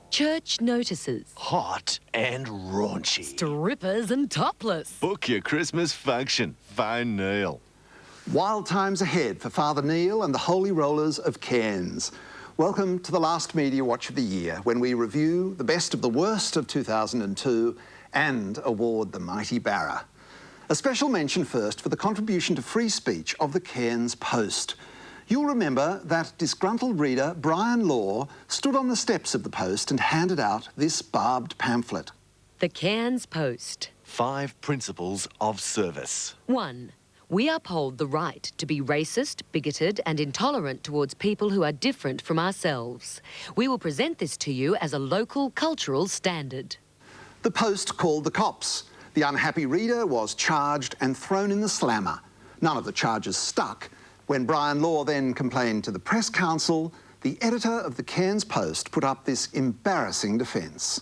Church notices. Hot and raunchy. Strippers and topless. Book your Christmas function. Phone Neil. Wild times ahead for Father Neil and the Holy Rollers of Cairns. Welcome to the last Media Watch of the year, when we review the best of the worst of 2002 and award the mighty Barra. A special mention first for the contribution to free speech of the Cairns Post. You'll remember that disgruntled reader Brian Law stood on the steps of the Post and handed out this barbed pamphlet. The Cairns Post. 5 principles of service. 1. We uphold the right to be racist, bigoted and intolerant towards people who are different from ourselves. We will present this to you as a local cultural standard. The Post called the cops. The unhappy reader was charged and thrown in the slammer. None of the charges stuck. When Brian Law then complained to the Press Council, the editor of the Cairns Post put up this embarrassing defence.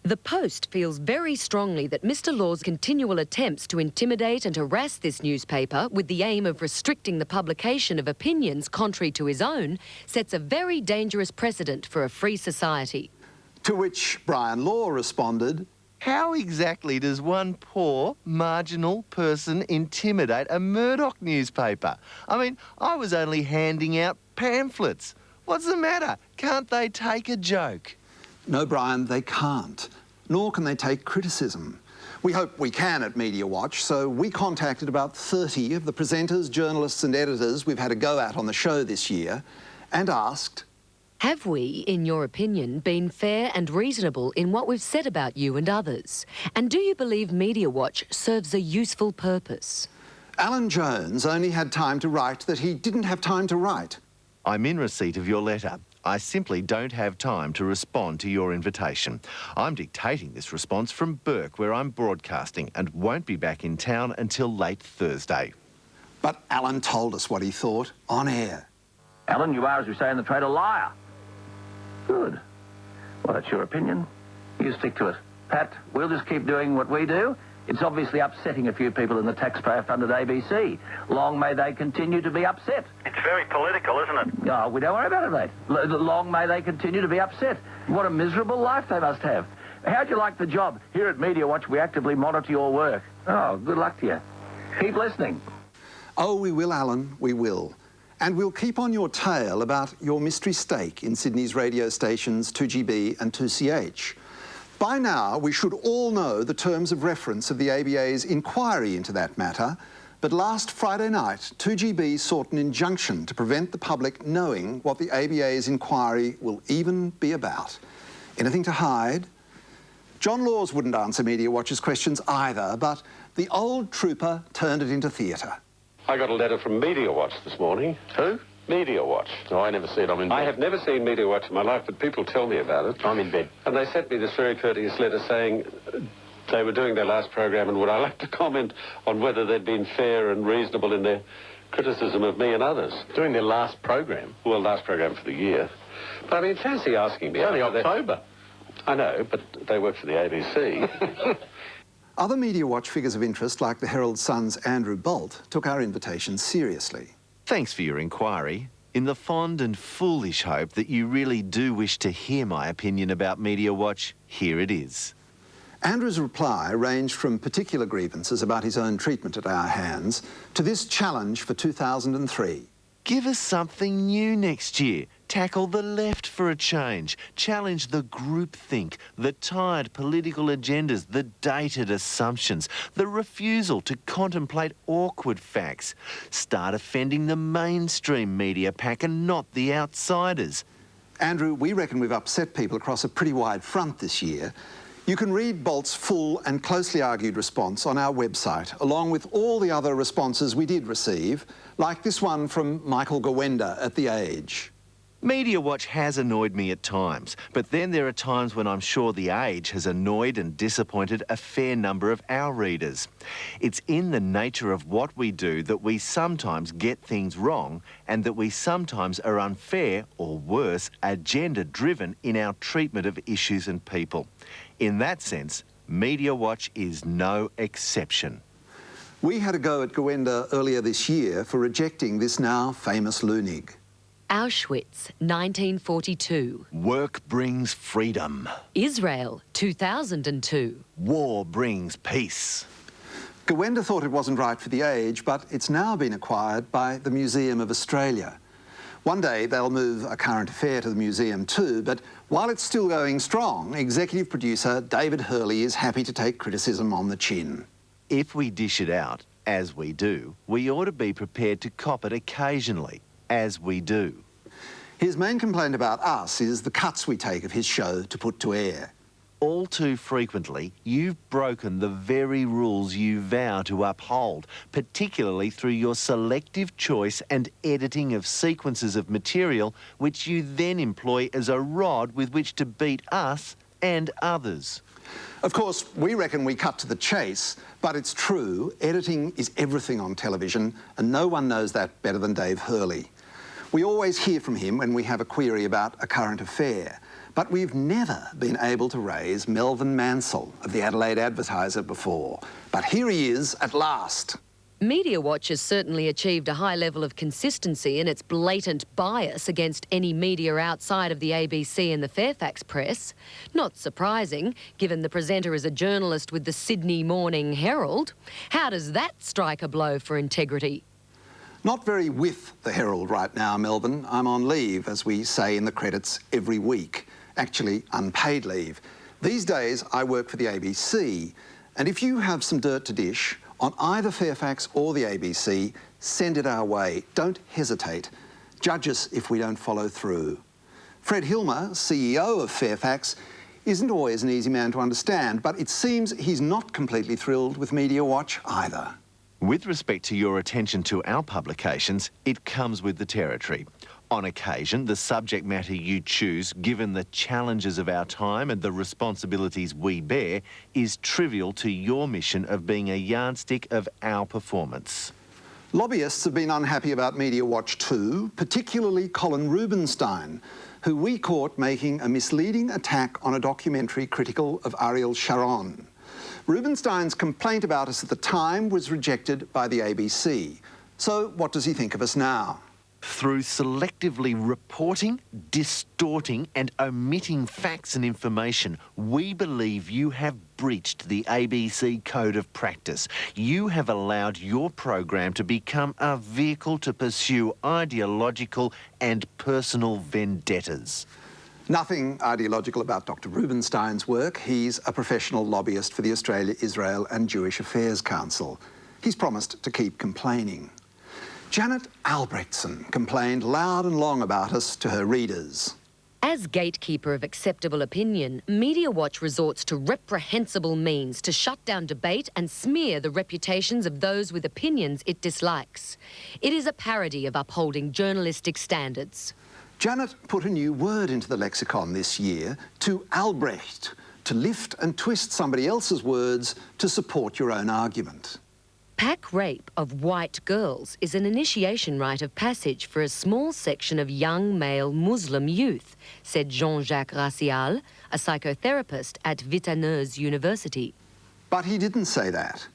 The Post feels very strongly that Mr. Law's continual attempts to intimidate and harass this newspaper with the aim of restricting the publication of opinions contrary to his own sets a very dangerous precedent for a free society. To which Brian Law responded, How exactly does one poor, marginal person intimidate a Murdoch newspaper? I mean, I was only handing out pamphlets. What's the matter? Can't they take a joke? No, Brian, they can't. Nor can they take criticism. We hope we can at Media Watch, so we contacted about 30 of the presenters, journalists and editors we've had a go at on the show this year and asked, have we, in your opinion, been fair and reasonable in what we've said about you and others? And do you believe Media Watch serves a useful purpose? Alan Jones only had time to write that he didn't have time to write. I'm in receipt of your letter. I simply don't have time to respond to your invitation. I'm dictating this response from Bourke, where I'm broadcasting, and won't be back in town until late Thursday. But Alan told us what he thought on air. Alan, you are, as we say in the trade, a liar. Good. Well, that's your opinion. You stick to it. Pat, we'll just keep doing what we do. It's obviously upsetting a few people in the taxpayer-funded ABC. Long may they continue to be upset. It's very political, isn't it? Oh, we don't worry about it, mate. Long may they continue to be upset. What a miserable life they must have. How'd you like the job? Here at Media Watch, we actively monitor your work. Oh, good luck to you. Keep listening. Oh, we will, Alan, we will. And we'll keep on your tail about your mystery stake in Sydney's radio stations 2GB and 2CH. By now, we should all know the terms of reference of the ABA's inquiry into that matter, but last Friday night, 2GB sought an injunction to prevent the public knowing what the ABA's inquiry will even be about. Anything to hide? John Laws wouldn't answer Media Watch's questions either, but the old trooper turned it into theatre. I got a letter from Media Watch this morning. Who? Media Watch. No, I never see it. I'm in bed. I have never seen Media Watch in my life, but people tell me about it. I'm in bed. And they sent me this very courteous letter saying they were doing their last program and would I like to comment on whether they'd been fair and reasonable in their criticism of me and others. Doing their last program? Well, last program for the year. But I mean, fancy asking me. It's only October. I know, but they work for the ABC. Other Media Watch figures of interest, like the Herald Sun's Andrew Bolt, took our invitation seriously. Thanks for your inquiry. In the fond and foolish hope that you really do wish to hear my opinion about Media Watch, here it is. Andrew's reply ranged from particular grievances about his own treatment at our hands to this challenge for 2003. Give us something new next year. Tackle the left for a change. Challenge the groupthink, the tired political agendas, the dated assumptions, the refusal to contemplate awkward facts. Start offending the mainstream media pack and not the outsiders. Andrew, we reckon we've upset people across a pretty wide front this year. You can read Bolt's full and closely argued response on our website, along with all the other responses we did receive, like this one from Michael Gawenda at The Age. Media Watch has annoyed me at times, but then there are times when I'm sure The Age has annoyed and disappointed a fair number of our readers. It's in the nature of what we do that we sometimes get things wrong and that we sometimes are unfair, or worse, agenda-driven in our treatment of issues and people. In that sense, Media Watch is no exception. We had a go at Gowenda earlier this year for rejecting this now famous loonig. Auschwitz, 1942. Work brings freedom. Israel, 2002. War brings peace. Gowenda thought it wasn't right for The Age, but it's now been acquired by the Museum of Australia. One day they'll move A Current Affair to the museum too, but while it's still going strong, executive producer David Hurley is happy to take criticism on the chin. If we dish it out, as we do, we ought to be prepared to cop it occasionally, as we do. His main complaint about us is the cuts we take of his show to put to air. All too frequently, you've broken the very rules you vow to uphold, particularly through your selective choice and editing of sequences of material which you then employ as a rod with which to beat us and others. Of course, we reckon we cut to the chase, but it's true, editing is everything on television, and no one knows that better than Dave Hurley. We always hear from him when we have a query about A Current Affair, but we've never been able to raise Melvin Mansell of the Adelaide Advertiser before. But here he is at last. Media Watch has certainly achieved a high level of consistency in its blatant bias against any media outside of the ABC and the Fairfax Press. Not surprising, given the presenter is a journalist with the Sydney Morning Herald. How does that strike a blow for integrity? Not very with the Herald right now, Melbourne. I'm on leave, as we say in the credits, every week. Actually, unpaid leave. These days, I work for the ABC, and if you have some dirt to dish on either Fairfax or the ABC, send it our way. Don't hesitate. Judge us if we don't follow through. Fred Hilmer, CEO of Fairfax, isn't always an easy man to understand, but it seems he's not completely thrilled with Media Watch either. With respect to your attention to our publications, it comes with the territory. On occasion, the subject matter you choose, given the challenges of our time and the responsibilities we bear, is trivial to your mission of being a yardstick of our performance. Lobbyists have been unhappy about Media Watch too, particularly Colin Rubinstein, who we caught making a misleading attack on a documentary critical of Ariel Sharon. Rubinstein's complaint about us at the time was rejected by the ABC. So what does he think of us now? Through selectively reporting, distorting and omitting facts and information, we believe you have breached the ABC Code of Practice. You have allowed your program to become a vehicle to pursue ideological and personal vendettas. Nothing ideological about Dr. Rubinstein's work. He's a professional lobbyist for the Australia, Israel and Jewish Affairs Council. He's promised to keep complaining. Janet Albrechtsen complained loud and long about us to her readers. As gatekeeper of acceptable opinion, Media Watch resorts to reprehensible means to shut down debate and smear the reputations of those with opinions it dislikes. It is a parody of upholding journalistic standards. Janet put a new word into the lexicon this year, to Albrecht, to lift and twist somebody else's words to support your own argument. Pack rape of white girls is an initiation rite of passage for a small section of young male Muslim youth, said Jean-Jacques Racial, a psychotherapist at Vitaneuse University. But he didn't say that.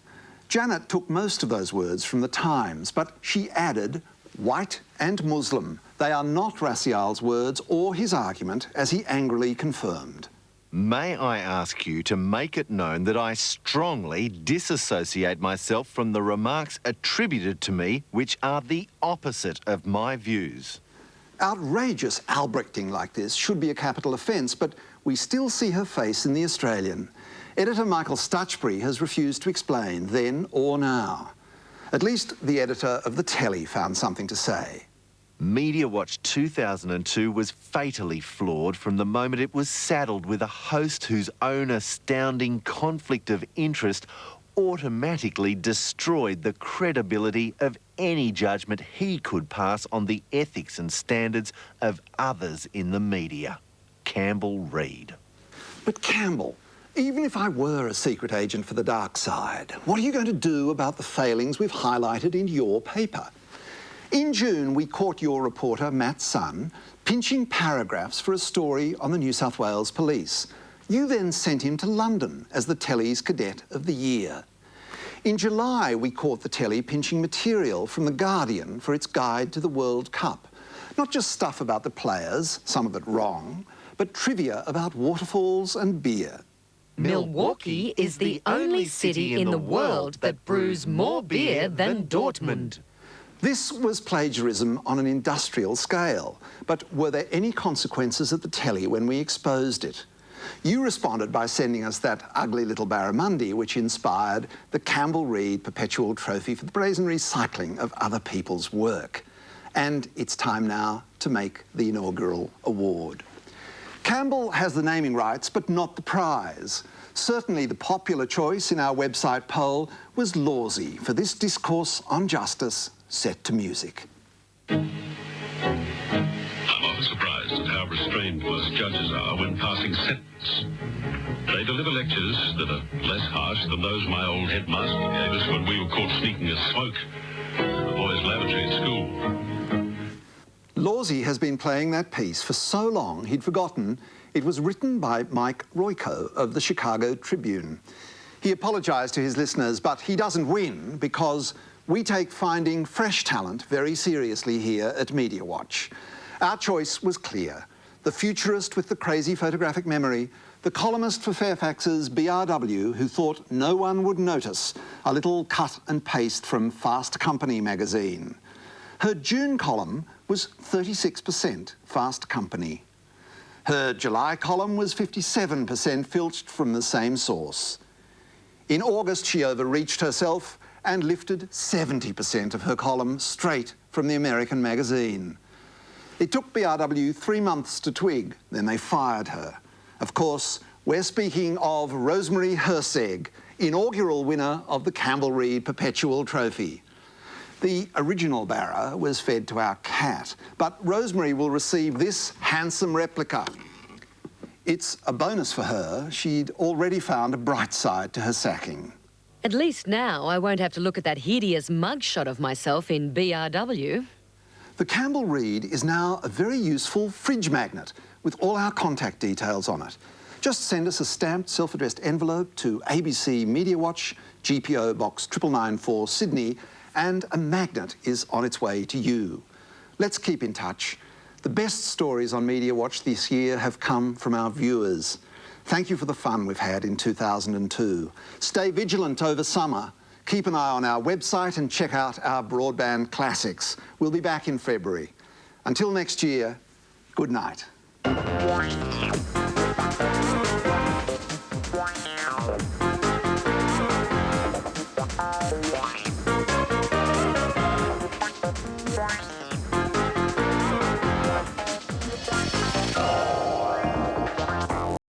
Janet took most of those words from the Times, but she added white and Muslim. They are not Racial's words or his argument, as he angrily confirmed. May I ask you to make it known that I strongly disassociate myself from the remarks attributed to me which are the opposite of my views. Outrageous Albrechting like this should be a capital offence, but we still see her face in The Australian. Editor Michael Stutchbury has refused to explain, then or now. At least the editor of The Telly found something to say. Media Watch 2002 was fatally flawed from the moment it was saddled with a host whose own astounding conflict of interest automatically destroyed the credibility of any judgment he could pass on the ethics and standards of others in the media. Campbell Reed. But Campbell, even if I were a secret agent for the dark side, what are you going to do about the failings we've highlighted in your paper? In June, we caught your reporter, Matt Sun, pinching paragraphs for a story on the New South Wales Police. You then sent him to London as the Telly's Cadet of the Year. In July, we caught the Telly pinching material from The Guardian for its guide to the World Cup. Not just stuff about the players, some of it wrong, but trivia about waterfalls and beer. Milwaukee is the only city in the world that brews more beer than Dortmund. This was plagiarism on an industrial scale, but were there any consequences at the Telly when we exposed it? You responded by sending us that ugly little barramundi which inspired the Campbell Reed Perpetual Trophy for the brazen recycling of other people's work. And it's time now to make the inaugural award. Campbell has the naming rights, but not the prize. Certainly the popular choice in our website poll was Lawsy for this discourse on justice set to music. I'm often surprised at how restrained most judges are when passing sentence. They deliver lectures that are less harsh than those my old headmaster gave us when we were caught sneaking a smoke in the boys' lavatory at school. Lawsy has been playing that piece for so long he'd forgotten it was written by Mike Royko of the Chicago Tribune. He apologised to his listeners, but he doesn't win because we take finding fresh talent very seriously here at Media Watch. Our choice was clear. The futurist with the crazy photographic memory, the columnist for Fairfax's BRW who thought no one would notice a little cut and paste from Fast Company magazine. Her June column was 36% Fast Company. Her July column was 57% filched from the same source. In August, she overreached herself and lifted 70% of her column straight from the American magazine. It took BRW 3 months to twig, then they fired her. Of course, we're speaking of Rosemary Herseg, inaugural winner of the Campbell Reed Perpetual Trophy. The original Barra was fed to our cat, but Rosemary will receive this handsome replica. It's a bonus for her. She'd already found a bright side to her sacking. At least now I won't have to look at that hideous mugshot of myself in BRW. The Campbell Reed is now a very useful fridge magnet with all our contact details on it. Just send us a stamped self-addressed envelope to ABC Media Watch, GPO Box 9994 Sydney, and a magnet is on its way to you. Let's keep in touch. The best stories on Media Watch this year have come from our viewers. Thank you for the fun we've had in 2002. Stay vigilant over summer. Keep an eye on our website and check out our broadband classics. We'll be back in February. Until next year, good night.